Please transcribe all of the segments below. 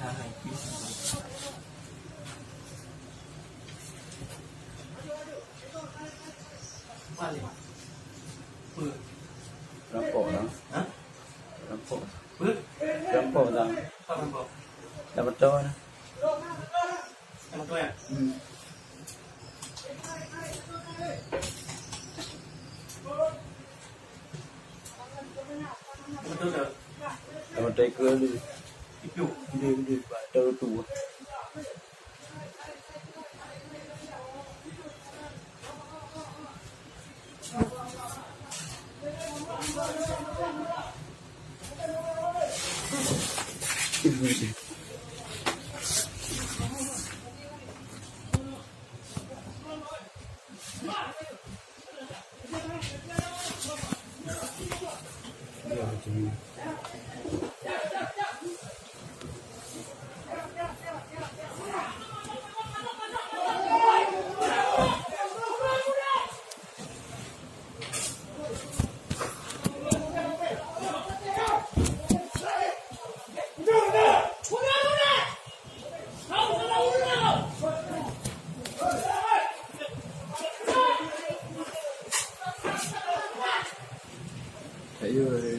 หาหายคิวว่าเลยปืน rampok dah ฮะ rampok ปืน rampok dah ป้ามันบอก dah betul dah ทำตัวอ่ะมันตัวเด้อ dah betul ke dia อีกอยู่ dia tahu tu Ya, macam ni. Ayuh.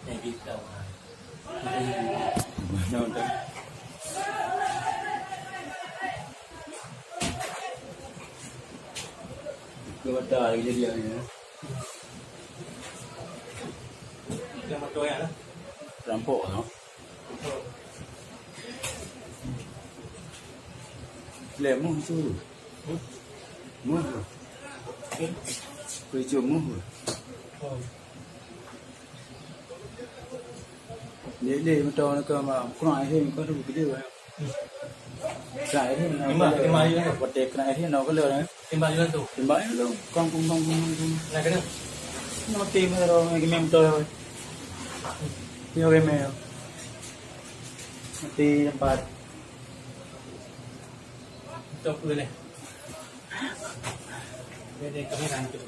ในวิดีโอ Mana dah. Kepada lagi jadi ni. เรื่องมาตัวอ่ะนะ Rampok tau. Lemon tu. Muh. Kerja muh. Dia macam nak ke kurang air ni kau tu gede kan. Sai ni nak. Kembali kan. Pakai kena air nak ke le. Kembali kan tu. Kembali lu. Kong. Nak kena. Nak tim ro ni mem to. Dia ke mem. Mati tempat. Jauhปืนเลยเด็กๆก็ไม่ทันจุด